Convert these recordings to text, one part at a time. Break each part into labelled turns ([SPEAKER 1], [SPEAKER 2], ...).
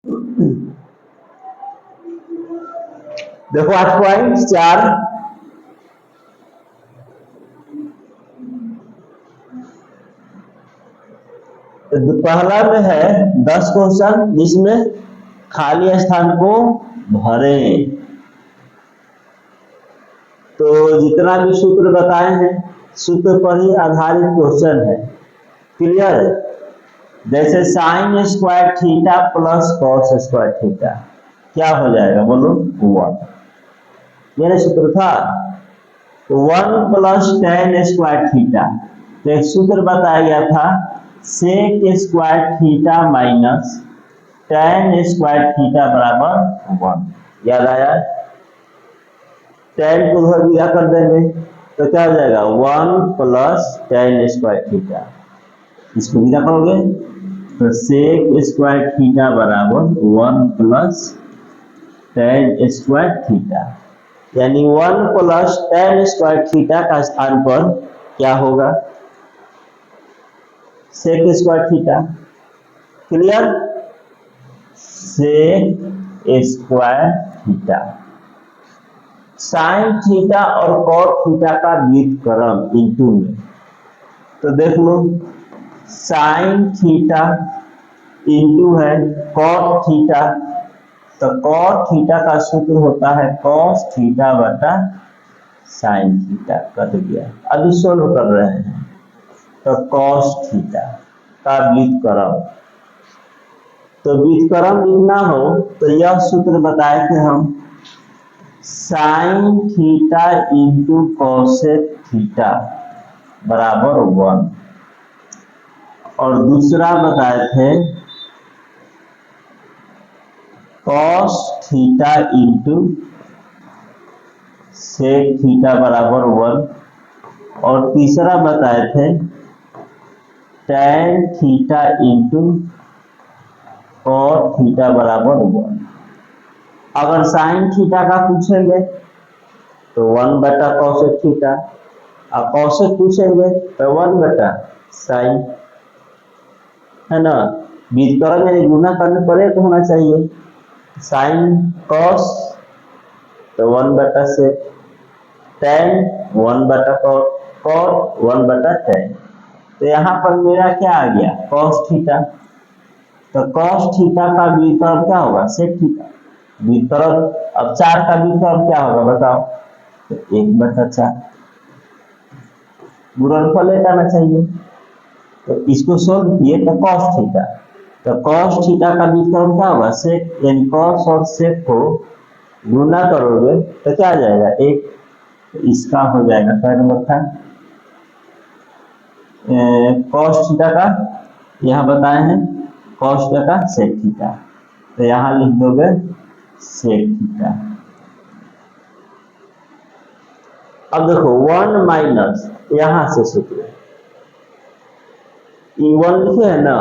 [SPEAKER 1] देखो 8.4, तो पहला में है 10 क्वेश्चन जिसमें खाली स्थान को भरें। तो जितना भी सूत्र बताए हैं सूत्र पर ही आधारित क्वेश्चन है। क्लियर है? जैसे sign square theta plus cos square theta क्या हो जाएगा बोलो? 1। मेरा सूत्र था 1 प्लस टेन स्क्वायर थीटा। तो एक सूत्र बताया गया था sec square theta minus tan square theta बराबर 1। याद आया? टेन को उधर विदा कर देंगे तो क्या हो जाएगा? 1 प्लस टेन स्क्वायर थीटा। इसको विदा करोगे तो सेक स्क्वायर थीटा बराबर 1 प्लस टेन स्क्वायर थीटा, यानी 1 प्लस टेन स्क्वायर थीटा का स्थान पर क्या होगा? Sec square theta. Clear? Sec square theta. Sine theta और कॉट थीटा का व्युत्क्रम इंटू में। तो देख लो साइन थीटा इंटू है कॉट थीटा। तो कॉट थीटा का सूत्र होता है कॉस थीटा बटा साइन थीटा। कट गया। अभी सोल्व कर रहे हैं तो कॉस थीटा का व्युत्क्रम। तो व्युत्क्रम लिखना हो तो यह सूत्र बताए थे हम sine theta into cosec theta बराबर 1। और दूसरा बताए थे cos theta into sec theta बराबर 1। और तीसरा बताए थे tan theta into cot theta बराबर 1। अगर साइन थीटा का पूछेंगे तो 1 बटा कॉसेक थीटा, और कॉसेक पूछेंगे तो 1 बटा साइन, है ना? व्युत्क्रम यानी गुना करने पर एक होना चाहिए। साइन कॉस तो 1 बटा सेक, टेन 1 बटा कॉट, कॉट 1 बटा टेन। तो यहाँ पर मेरा क्या आ गया? Cos theta. तो कॉस थीटा का व्युत्क्रम क्या होगा? Sec theta. व्युत्क्रम अब 4 का व्युत्क्रम क्या होगा बताओ? तो 1 बटा 4। गुणनफल एक आना चाहिए। तो इसको सोल्व किए तो कॉस थीटा। तो कॉस थीटा का व्युत्क्रम क्या होगा? सेक, यानी कॉस और सेक को गुना करोगे तो क्या आ जाएगा? 1। तो इसका हो जाएगा क्या नंबर था? कॉस थीटा का यहाँ बताए हैं कॉस थीटा का सेक थीटा। तो यहाँ लिख दोगे सेक थीटा। अब देखो 1 माइनस यहां से सूत्र E1 लिखे है ना,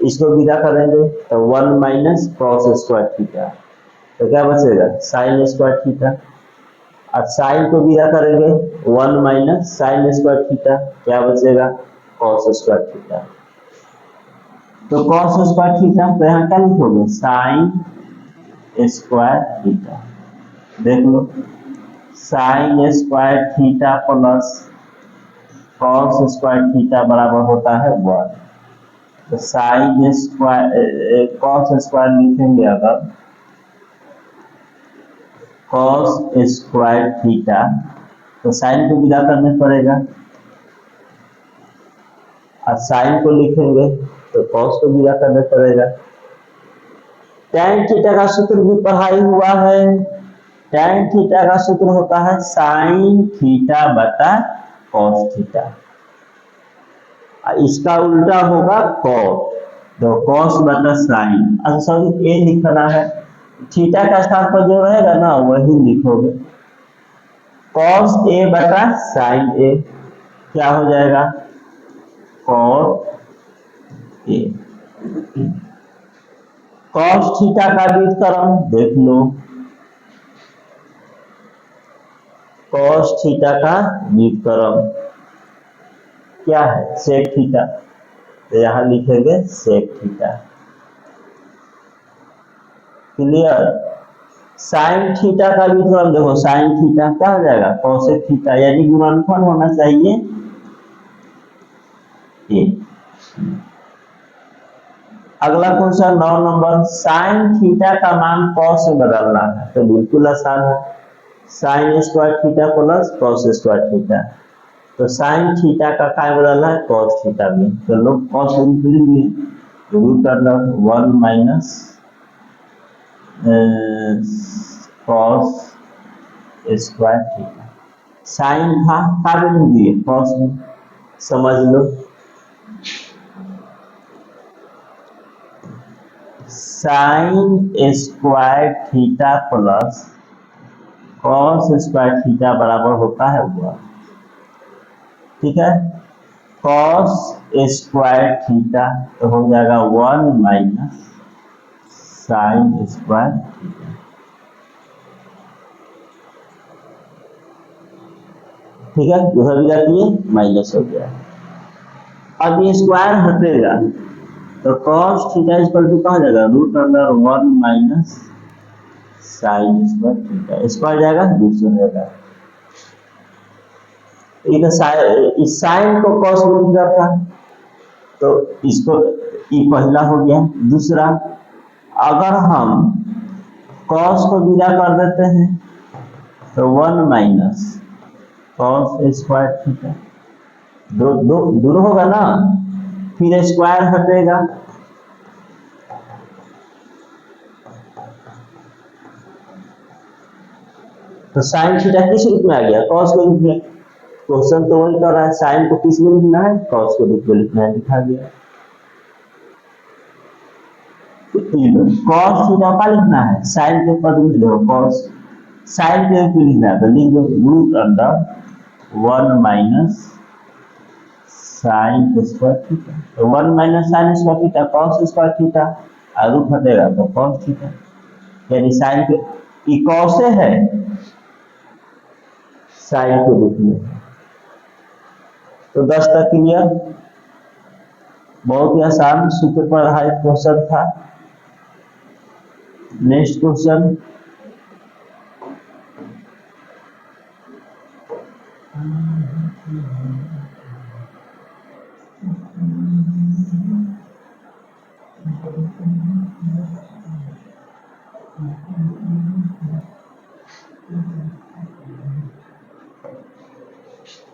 [SPEAKER 1] इसको विदा करेंगे तो 1 माइनस कॉस स्क्वायर थीटा। तो क्या बचेगा? Sign square theta. और साइन को विदा करेंगे 1 माइनस साइन स्क्वायर थीटा। क्या बचेगा? Cos square theta. तो कॉस स्क्वायर थीटा तो यहाँ क्या लिखोगे? Sine square theta. देख लो sine square theta plus cos square theta बराबर होता है 1। तो साइन स्क्वायर कॉस स्क्वायर लिखेंगे अगर कॉस स्क्वायर थीटा तो साइन को विदा करने पड़ेगा, और साइन को लिखेंगे तो कॉस को विदा करने पड़ेगा। टैन थीटा का सूत्र भी पढ़ाई हुआ है। टैन थीटा का सूत्र होता है साइन थीटा बटा कॉस थीटा। इसका उल्टा होगा कॉस, तो कॉस बटा साइन। अच्छा सॉरी ए लिखना है, थीटा का स्थान पर जो रहेगा ना वही लिखोगे। कॉस ए बटा साइन ए क्या हो जाएगा? Cos A. कॉस थीटा का व्युत्क्रम देख लो, कॉस थीटा का व्युत्क्रम क्या है? Sec theta. तो यहां लिखेंगे sec theta. Clear. Sine theta का भी थोड़ा देखो, साइन थीटा क्या हो जाएगा, कोसेक थीटा, यानी गुणनफल होना चाहिए ये। अगला क्वेश्चन 9 नंबर, साइन थीटा का मान कॉस में बदलना है, तो बिल्कुल आसान है, sign square theta plus cos square theta. तो साइन थीटा का क्या बदलना है, कॉस थीटा में, तो लोग कॉस लिखेंगे, root under 1 minus cos square theta. Sine था क्या वैल्यू दिए, कॉस में, समझ लो। Sine square theta plus cos square theta बराबर होता है 1, ठीक है। कॉस स्क्वायर थीटा तो हो जाएगा 1 माइनस साइन स्क्वायर थीटा, ठीक है। उधर भी रखिए, माइनस हो गया। अब ये स्क्वायर हटेगा तो कॉस थीटा इक्वल टू कहाँ जाएगा, root under 1 minus sine square theta, square जाएगा दूसरा जाएगा। इस साइन को कॉस में लिखा था तो इसको ये पहला हो गया। दूसरा, अगर हम कॉस को विदा कर देते हैं तो 1 माइनस कॉस स्क्वायर थीटा, दो दो दूर होगा ना, फिर स्क्वायर हटेगा, तो साइन थीटा किस रूप में आ गया, कॉस के रूप में। क्वेश्चन तो वही कर रहा है, साइन को किस में लिखना है, कॉस के रूप में लिखना है, लिखा गया। कॉस थीटा का लिखना है, साइन के पद में लो कॉस, साइन के रूप में लिखना है तो लिख दो root under 1 minus sine square theta, तो 1 minus sine square theta cos square theta, और रूट हटेगा तो कॉस थीटा, यानी साइन के कॉस है साइन के रूप में। तो 10 तक क्लियर, बहुत ही आसान सूत्र पर आधारित क्वेश्चन था। नेक्स्ट क्वेश्चन,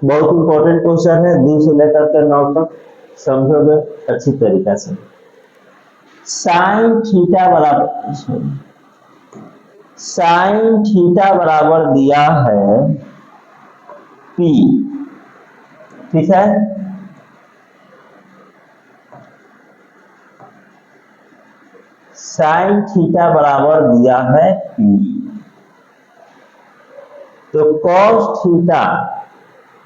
[SPEAKER 1] बहुत इंपॉर्टेंट क्वेश्चन है, 2 से लेकर के 9 तक समझोगे अच्छी तरीका से। साइन थीटा बराबर, साइन थीटा बराबर दिया है P, ठीक है। साइन थीटा बराबर दिया है P, तो कॉस थीटा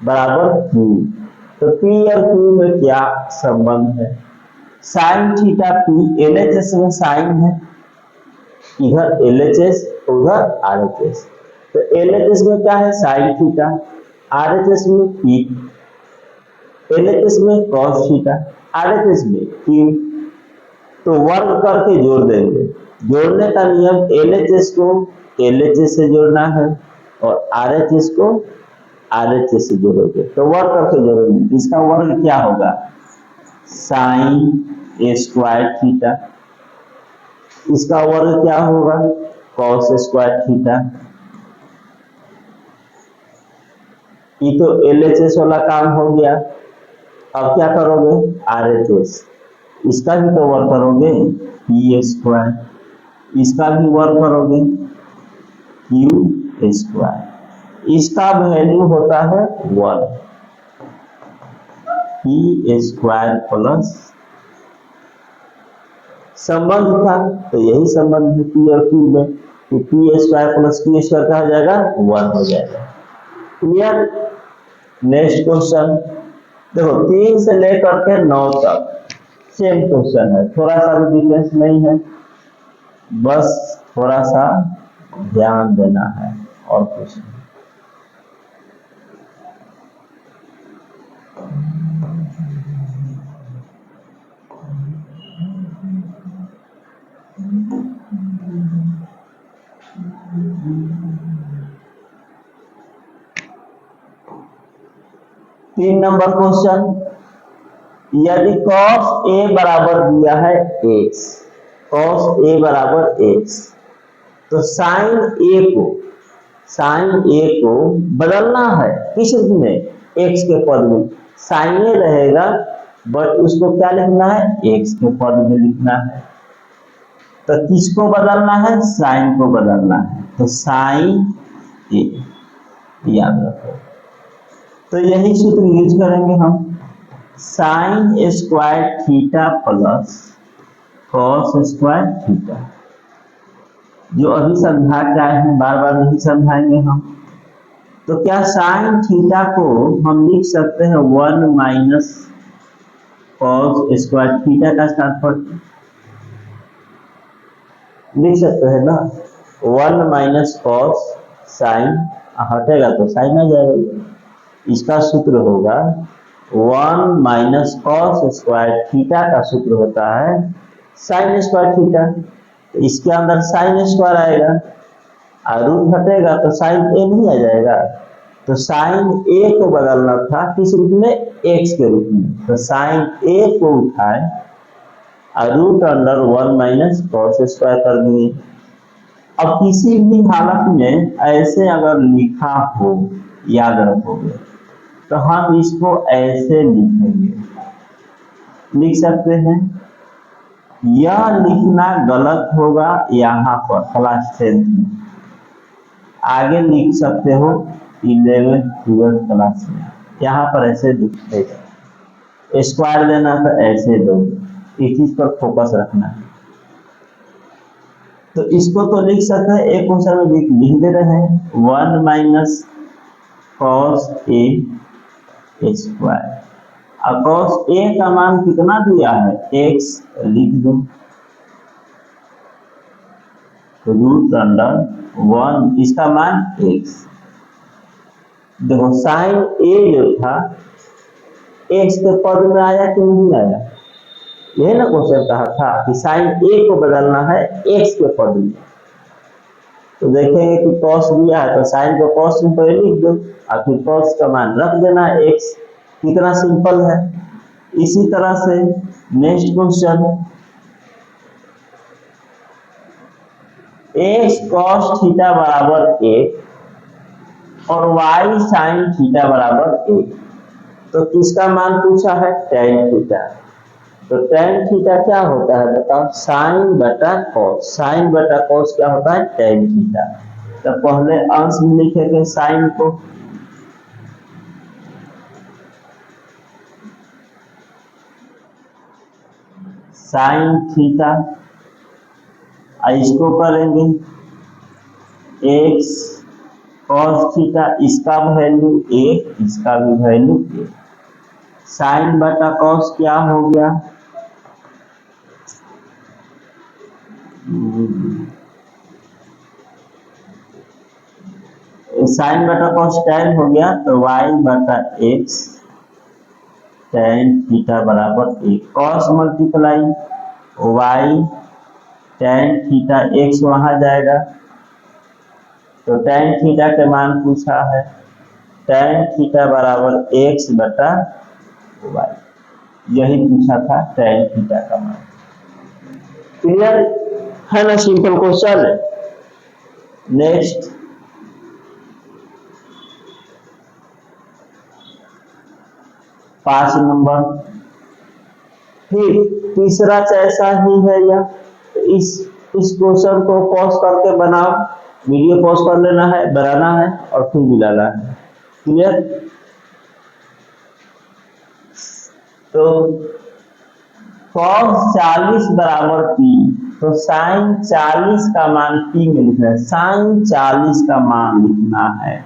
[SPEAKER 1] बराबर Q, तो P और Q में क्या संबंध है, साइन थीटा P, LHS में साइन है, इधर LHS उधर RHS, तो LHS में क्या है साइन थीटा, RHS में P, LHS में cos थीटा, RHS में Q, तो वर्ग करके जोड़ देंगे। जोड़ने का नियम, LHS को LHS से जोड़ना है और RHS को RHS से जोड़ोगे, तो वर्ग करके जोड़ेंगे, इसका वर्ग क्या होगा, साइन स्क्वायर थीटा, इसका वर्ग क्या होगा, कॉस स्क्वायर थीटा। ये तो LHS वाला काम हो गया। अब क्या करोगे, RHS, इसका भी तो वर्ग करोगे P स्क्वायर, इसका भी वर्ग करोगे Q स्क्वायर, इसका वैल्यू होता है 1, P स्क्वायर प्लस संबंध था तो यही संबंध है P और Q में, तो P square plus Q square का हो जाएगा 1 हो जाएगा। क्लियर। नेक्स्ट क्वेश्चन देखो, 3 से लेकर के 9 तक सेम क्वेश्चन है, थोड़ा सा भी डिफरेंस नहीं है, बस थोड़ा सा ध्यान देना है और कुछ नहीं। 3 नंबर क्वेश्चन, यदि cos a बराबर दिया है x, cos a बराबर x, तो sin a को बदलना है किस रूप में, x के पद में। sin a रहेगा बट उसको क्या लिखना है, x के पद में लिखना है। तो किसको बदलना है, sin को बदलना है, तो sin a याद रखो। तो यही सूत्र यूज करेंगे हम, sign square theta plus cos square theta. जो अभी समझा के आए हैं बार बार नहीं समझाएंगे हम। तो क्या साइन थीटा को हम लिख सकते हैं 1 माइनस कॉस स्क्वायर थीटा का स्थानपन्न लिख सकते हैं ना, 1 माइनस कॉस साइन, हटेगा तो साइन आ जाएगा। इसका सूत्र होगा 1 माइनस कॉस स्क्वायर थीटा का सूत्र होता है साइन स्क्वायर थीटा। तो इसके अंदर साइन स्क्वायर आएगा और रूट हटेगा तो साइन ए नहीं आ जाएगा। तो साइन ए को बदलना था किस रूप में, एक्स के रूप में। तो साइन ए को उठाए और root under 1 minus cos square कर दिए। अब किसी भी हालत में ऐसे अगर लिखा हो, याद रखोगे, तो हम इसको ऐसे लिखेंगे, लिख सकते हैं। यह लिखना गलत होगा यहाँ पर क्लास 10 में, आगे लिख सकते हो 11th 12th क्लास में। यहाँ पर ऐसे लिख देगा, स्क्वायर देना तो ऐसे दो, इस चीज पर फोकस रखना है। तो इसको तो लिख सकते हैं, एक क्वेश्चन में लिख दे रहे हैं 1 माइनस कॉस ए स्क्वायर। अब कॉस ए का मान कितना दिया है, x, लिख दो रूट अंडर 1, इसका मान x। देखो साइन ए जो था x के पद में आया कि नहीं आया, यही ना क्वेश्चन कहा था कि साइन ए को बदलना है x के पद में। तो देखेंगे कि कॉस दिया है तो साइन को कॉस में पहले लिख दो और फिर कॉस का मान रख देना है x। कितना सिंपल है। इसी तरह से next question, x cos theta बराबर 1 और y sin थीटा बराबर 1। तो किसका मान पूछा है, tan थीटा। तो tan थीटा क्या होता है बताओ, साइन बटा कॉस। साइन बटा कॉस क्या होता है, tan थीटा। तो पहले अंश में लिखेंगे साइन को, साइन थीटा, इसको करेंगे x cos थीटा, इसका वैल्यू 1, इसका भी वैल्यू 1। साइन बटा कॉस क्या हो गया, साइन बटा कॉस tan हो गया, तो y बटा x tan थीटा बराबर 1। Cos multiply y tan theta, x वहां जाएगा तो tan थीटा के मान पूछा है, tan थीटा बराबर x बटा y, यही पूछा था tan थीटा का मान। क्लियर है ना, सिंपल क्वेश्चन है। नेक्स्ट, पांच नंबर, फिर तीसरा ऐसा ही है या इस क्वेश्चन को पॉज करके बनाओ, वीडियो पॉज कर लेना है, बनाना है और फिर मिलाना है। क्लियर। तो cos 40 बराबर p, तो sin 40 का मान p में लिखना है, sin 40 का मान लिखना है।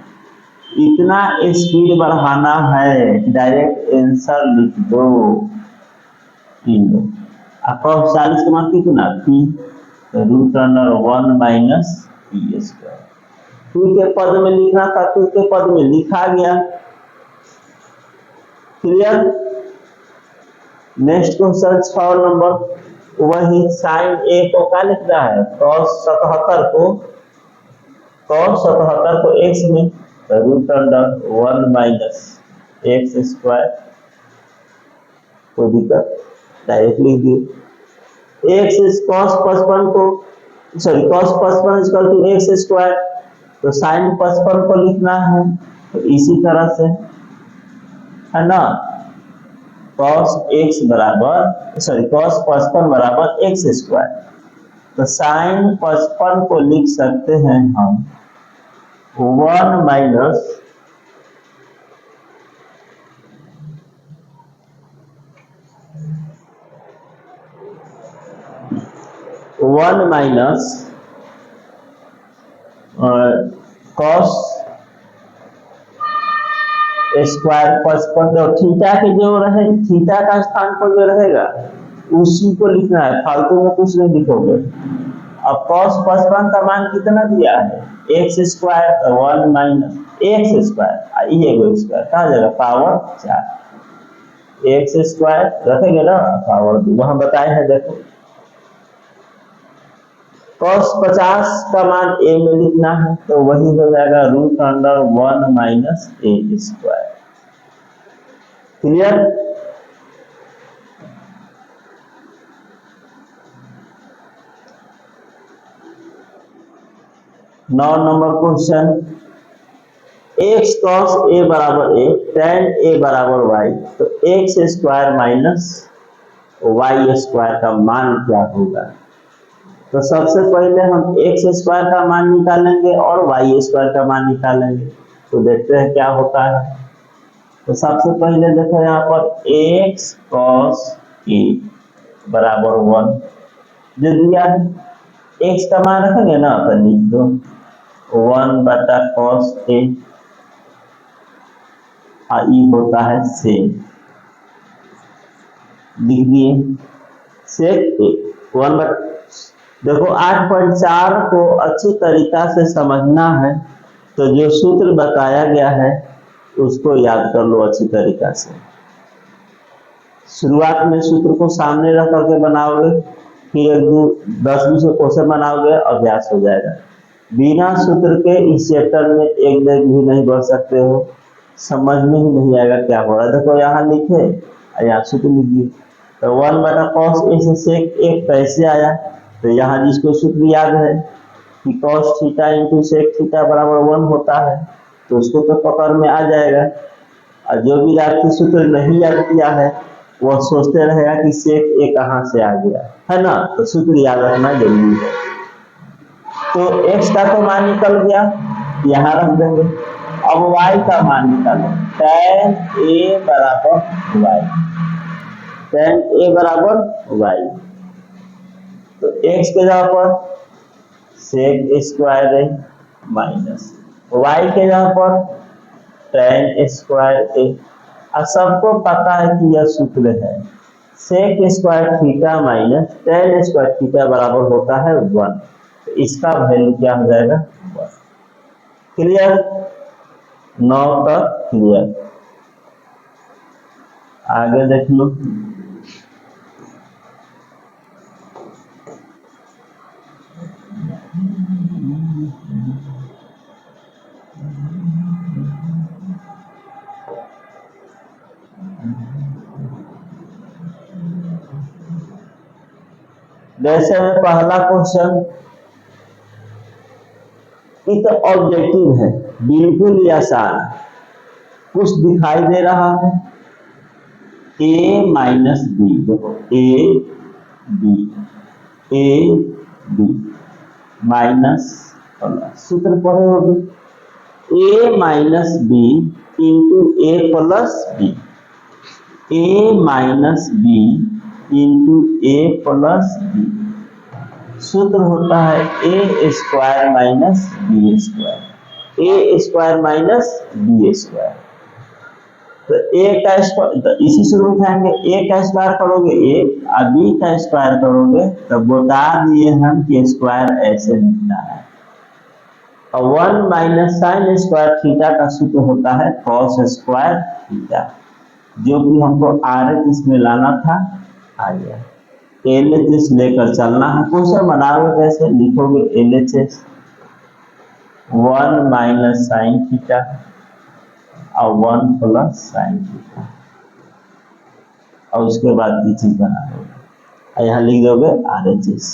[SPEAKER 1] इतना स्पीड बढ़ाना है, डायरेक्ट आंसर लिख दो। cos 40 का मान कितना, p, तो root under 1 minus P square. Two के पद में लिखना था, टू के पद में लिखा गया। क्लियर। नेक्स्ट क्वेश्चन 6 नंबर, वही साइन ए को क्या लिखना है, cos 77 को x में, root under 1 minus X square, कोई दिक्कत, डायरेक्ट लिख दिए। एक्स कॉस 55 को sorry cos 55 equal to X square, तो साइन 55 को लिखना है तो इसी तरह से, है ना, कॉस एक्स बराबर सॉरी कॉस 55 बराबर एक्स स्क्वायर, तो साइन 55 को लिख सकते हैं हम 1 माइनस कॉस स्क्वायर 55, तो थीटा के जो रहे थीटा का स्थान पर जो रहेगा उसी को लिखना है, फालतू में कुछ नहीं लिखोगे। अब कॉस 55 का मान कितना दिया है एक्स स्क्वायर, तो 1 माइनस एक्स स्क्वायर, ये स्क्वायर कहा जाएगा पावर 4, एक्स स्क्वायर रखेंगे ना पावर 2, वहां बताए हैं देखो। cos 50 का मान a में लिखना है तो वही हो जाएगा √1 minus a square. Clear? Now number question, x cos a बराबर a tan a बराबर y, तो x square minus y square का मान क्या होगा? तो सबसे पहले हम एक्स स्क्वायर का मान निकालेंगे और वाई स्क्वायर का मान निकालेंगे, तो देखते हैं क्या होता है। तो सबसे पहले देखो यहाँ पर एक्स कॉस ए बराबर 1 जो दिया है, एक्स का मान रखेंगे ना तो लिख दो 1 बटा कॉस ए, ई होता है सेक, लिख दिए सेक ए 1 बटा। देखो 8.4 को अच्छी तरीका से समझना है तो जो सूत्र बताया गया है उसको याद कर लो अच्छी तरीका से। शुरुआत में सूत्र को सामने रख करके बनाओगे, फिर 10-20 क्वेश्चन बनाओगे, अभ्यास हो जाएगा। बिना सूत्र के इस चैप्टर में एक दिन भी नहीं बढ़ सकते हो, समझ में ही नहीं आएगा क्या हो रहा है। देखो यहाँ लिखे, यहाँ सूत्र लिखिए, तो 1 बटा कॉस ए से सेक एक कैसे आया, तो यहाँ जिसको सूत्र याद है कि cos theta into sec theta बराबर 1 होता है, तो उसको तो पकड़ में आ जाएगा। और जो भी याद सूत्र नहीं याद किया है वह सोचते रहेगा कि सेक ए कहाँ से आ गया, है ना, तो सूत्र याद रखना जरूरी है। तो x का तो मान निकल गया, यहाँ रख देंगे। अब y का मान निकालो, tan a बराबर y, tan a बराबर y, तो x के जगह पर सेक स्क्वायर है माइनस y के जगह पर tan स्क्वायर ए। अब सबको पता है कि यह सूत्र है, sec square theta minus tan square theta बराबर होता है 1, तो इसका वैल्यू क्या हो जाएगा 1। क्लियर? 9 तक क्लियर। आगे देख लो, जैसे पहला क्वेश्चन तो ऑब्जेक्टिव है, बिल्कुल ही आसान, कुछ दिखाई दे रहा है a माइनस बी, देखो ए बी माइनस, सूत्र पढ़े होगी a minus B into A plus B, A minus B into A plus B, सूत्र होता है A square minus B square, A square minus B square. तो ए का square, तो इसी से उठाएंगे, ए का स्क्वायर करोगे ए और बी का स्क्वायर करोगे, तो बता दिए हम कि स्क्वायर ऐसे लिखना है। और 1 माइनस साइन स्क्वायर थीटा का सूत्र होता है कॉस स्क्वायर थीटा, जो कि हमको आर इसमें लाना था, आ गया। LHS लेकर चलना है। क्वेश्चन बनाओगे कैसे, लिखोगे LHS 1 माइनस साइन थीटा और 1 प्लस साइन थीटा, और उसके बाद ये चीज बना दोगे, यहाँ लिख दोगे RHS।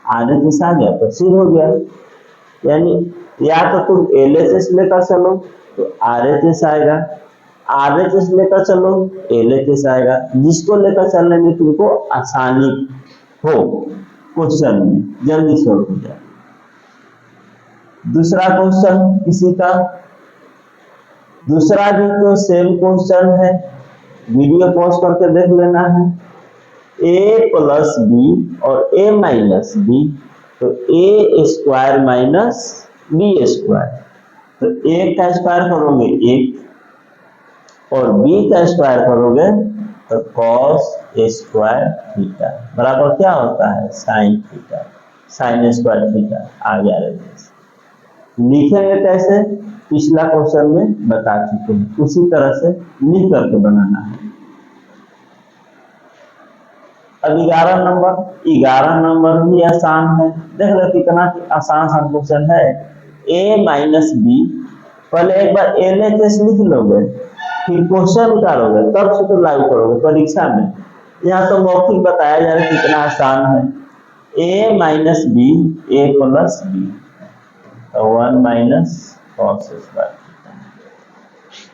[SPEAKER 1] RHS आ गया तो सिद्ध हो गया। यानी या तो तुम LHS लेकर चलो तो RHS आएगा, RHS लेकर चलो LHS आएगा, जिसको लेकर चलने में तुमको आसानी हो क्वेश्चन में, जल्दी सॉल्व हो जाए। दूसरा क्वेश्चन किसी का, दूसरा भी तो सेम क्वेश्चन है, वीडियो पॉज करके देख लेना है। a प्लस बी और a माइनस बी, तो a square minus B square, तो a का स्क्वायर करोगे 1 और b का स्क्वायर करोगे तो cos स्क्वायर थीटा बराबर क्या होता है sine theta, sine square theta आ गया। लिखेंगे कैसे, पिछला क्वेश्चन में बता चुके हैं, उसी तरह से लिख करके बनाना है। अब 11 नंबर भी आसान है, देख लो कितना आसान सा क्वेश्चन है। a माइनस बी, पहले एक बार LHS लिख लोगे, फिर क्वेश्चन उतारोगे, तब से तो लागू करोगे परीक्षा में। यहाँ तो मौखिक बताया जा रहा है कितना आसान है। a minus B, a plus B, 1 minus cos square,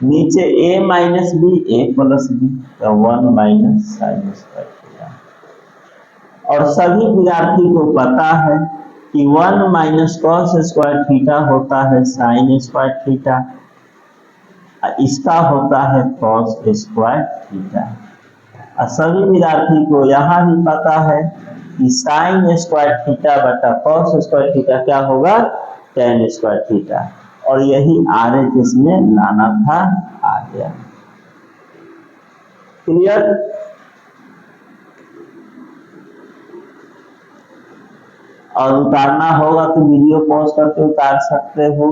[SPEAKER 1] नीचे a minus B, a plus B, 1 minus sine square. और सभी विद्यार्थी को पता है कि 1 माइनस कॉस स्क्वायर थीटा होता है साइन स्क्वायर थीटा, इसका होता है कॉस स्क्वायर थीटा। और सभी विद्यार्थी को यहाँ भी पता है कि साइन स्क्वायर थीटा बटा कॉस स्क्वायर थीटा क्या होगा tan स्क्वायर थीटा, और यही RHS में लाना था, आ गया। क्लियर? और उतारना होगा तो वीडियो पॉज करके उतार सकते हो,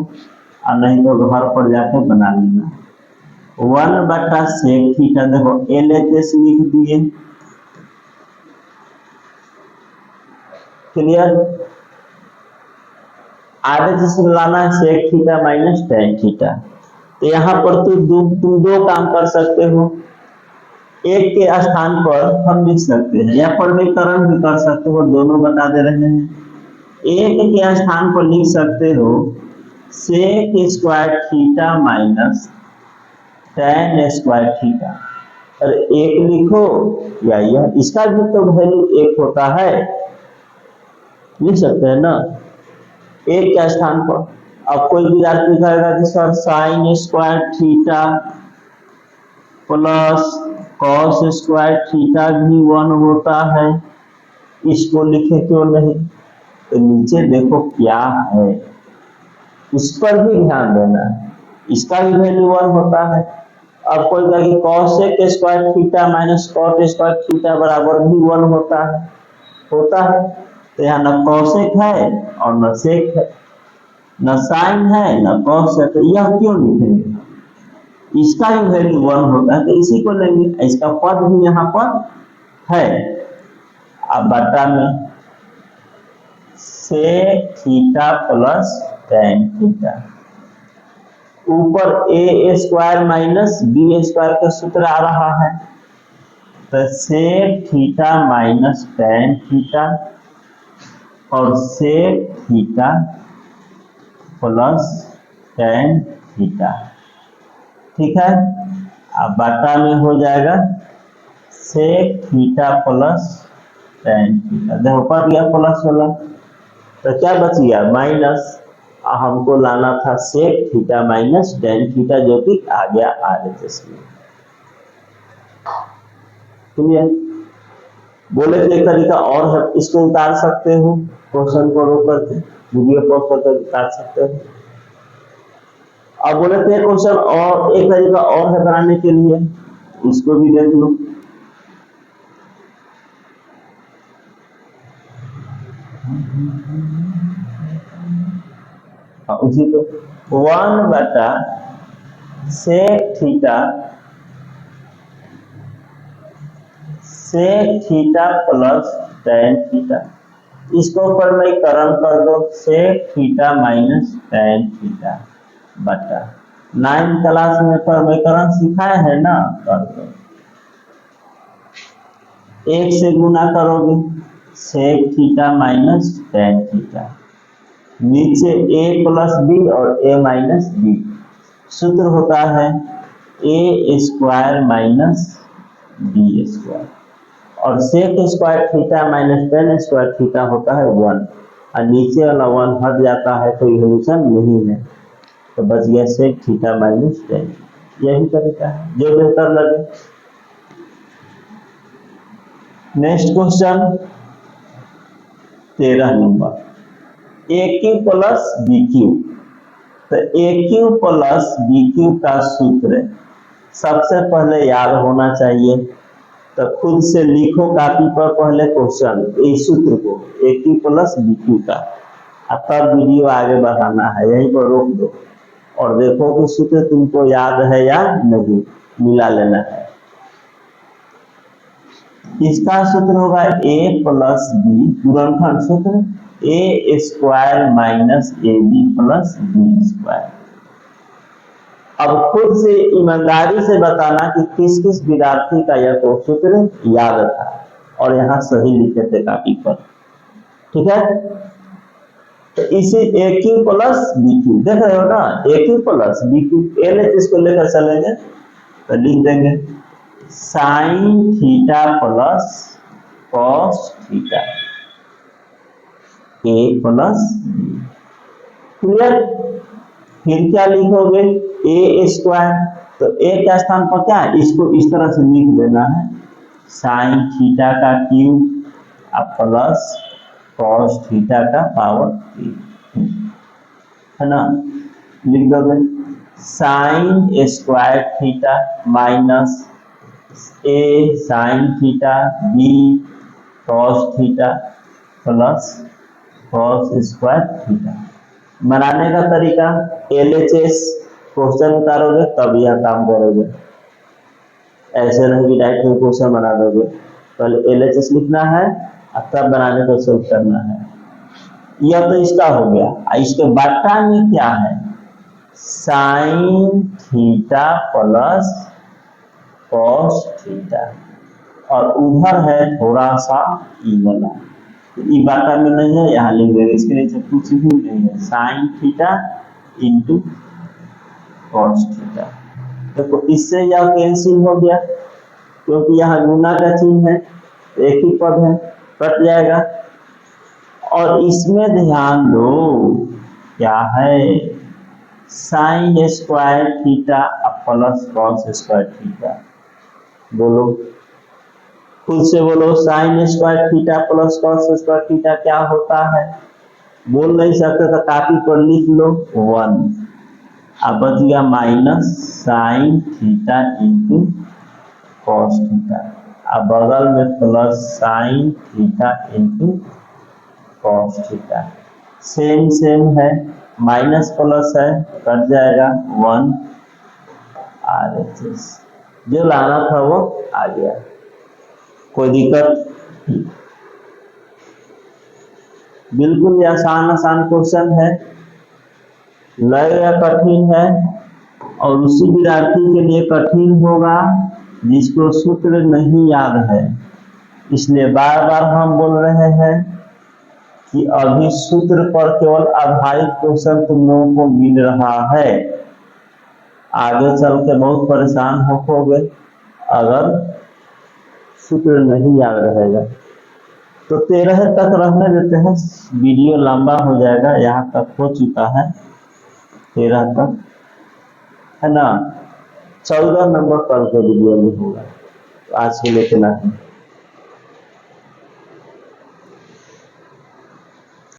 [SPEAKER 1] और नहीं तो घर पर जाके बना लेना। 1 बटा सेक थीटा, देखो LHS लिख दिए। क्लियर? RHS लाना है sec theta minus tan theta, तो यहाँ पर तुम दो काम कर सकते हो। एक के स्थान पर हम लिख सकते हैं, या सरलीकरण भी कर सकते हो, दोनों बता दे रहे हैं। एक के स्थान पर लिख सकते हो sec square theta minus tan square theta, और एक लिखो या यह, इसका भी तो वैल्यू 1 होता है, लिख सकते हैं ना एक के स्थान पर। अब कोई विद्यार्थी कहेगा कि sir sign square theta plus cos square theta भी 1 होता है, इसको लिखे क्यों नहीं? तो नीचे देखो क्या है, इस पर भी ध्यान देना है, इसका भी वैल्यू 1 होता है। अब कोई कहे कि cosec square theta minus cot square theta बराबर भी 1 होता है, तो यहाँ न कॉसेक है और न सेक है, न साइन है न कॉस है, तो यह क्यों लिखेंगे? इसका भी वैल्यू 1 होता है, तो इसी को लेंगे, इसका पद भी यहाँ पर है। अब बटा में sec theta plus tan theta, ऊपर a square minus B square का सूत्र आ रहा है, तो sec theta minus tan theta और sec theta plus tan theta, ठीक है। अब बटा में हो जाएगा sec theta plus tan theta, देखो पर गया प्लस वाला, तो क्या बच गया माइनस, हमको लाना था sec theta minus tan theta, जो कि आ गया RHS में। क्लियर? बोले तो एक तरीका और है, इसको उतार सकते हो, क्वेश्चन को रोक करके वीडियो पॉज करके उतार सकते हो। अब बोले तो एक क्वेश्चन और, एक तरीका और है बनाने के लिए, इसको भी देख लो। उसी को 1 बटा sec theta plus tan theta, इसको सरलीकरण कर दो, sec theta minus tan theta बटा 9th क्लास में समीकरण सिखाए है ना, कर दो। 1 से गुना करोगे sec theta minus tan theta, नीचे a प्लस बी और a माइनस बी। सूत्र होता है a square minus B square, और sec square theta minus tan square theta होता है 1, और नीचे वाला 1 हट जाता है तो इवोल्यूशन नहीं है, तो बच गया सेक थीटा माइनस टेन। यही तरीका है जो बेहतर लगे। नेक्स्ट क्वेश्चन 13 नंबर, ए क्यू प्लस बी क्यू। तो ए क्यू प्लस बी क्यू का सूत्र सबसे पहले याद होना चाहिए, तो खुद से लिखो कापी पर पहले क्वेश्चन इस सूत्र को ए क्यू प्लस बी क्यू का, अब तब वीडियो आगे बढ़ाना है, यहीं पर रोक दो और देखो कि सूत्र तुमको याद है या नहीं, मिला लेना है। इसका सूत्र होगा a प्लस बी, गुणनखंड सूत्र a square minus A B plus B square. अब खुद से ईमानदारी से बताना कि किस किस विद्यार्थी का यह सूत्र याद था और यहाँ सही लिखे थे कापी पर, ठीक है। तो इसे A Q plus B Q देख रहे हो ना, A Q plus B Q, इसको लेकर चलेंगे तो लिख देंगे sine theta plus cos theta A plus B, clear. फिर क्या लिखोगे ए स्क्वायर, तो ए के स्थान पर क्या है, इसको इस तरह से लिख देना है साइन थीटा का क्यूब अब प्लस कॉस थीटा का पावर 3, है ना। लिख दोगे sine square theta minus A sine theta B cos theta plus cos square theta. बनाने का तरीका LHS क्वेश्चन उतारोगे तब यह काम करोगे, ऐसे नहीं कि डायरेक्ट क्वेश्चन बना दोगे, पहले LHS लिखना है और तब बनाने को सोल्व करना है। यह तो इसका हो गया। इसके बाटा में क्या है, sine theta plus cos theta, और उधर है थोड़ा सा ई वाला, ई बाटा में नहीं है, यहाँ लिख देंगे, इसके नीचे कुछ भी नहीं है, sine theta into cos theta. देखो इससे यह कैंसिल हो गया क्योंकि यहाँ गुना का चिन्ह है, एक ही पद है, कट जाएगा। और इसमें ध्यान दो क्या है, sign square theta plus cos square theta. बोलो खुद से बोलो, sign square theta plus cos square theta क्या होता है, बोल नहीं सकते तो कापी पर लिख लो 1, अब बच गया minus sign theta into cos theta, अब बगल में plus sign theta into cos theta. Same same है, माइनस प्लस है, कट जाएगा 1 RHS, जो लाना था वो आ गया, कोई दिक्कत। बिल्कुल आसान आसान क्वेश्चन है, लगेगा कठिन है और उसी विद्यार्थी के लिए कठिन होगा जिसको सूत्र नहीं याद है। इसलिए बार बार हम बोल रहे हैं कि अभी सूत्र पर केवल आधारित क्वेश्चन तुम लोगों को मिल रहा है, आगे चल के बहुत परेशान होगे अगर सूत्र नहीं याद रहेगा। तो 13 तक रहने देते हैं, वीडियो लंबा हो जाएगा, यहाँ तक हो चुका है 13 तक, है ना। 14 नंबर कल के वीडियो में होगा। आज के लिए इतना है।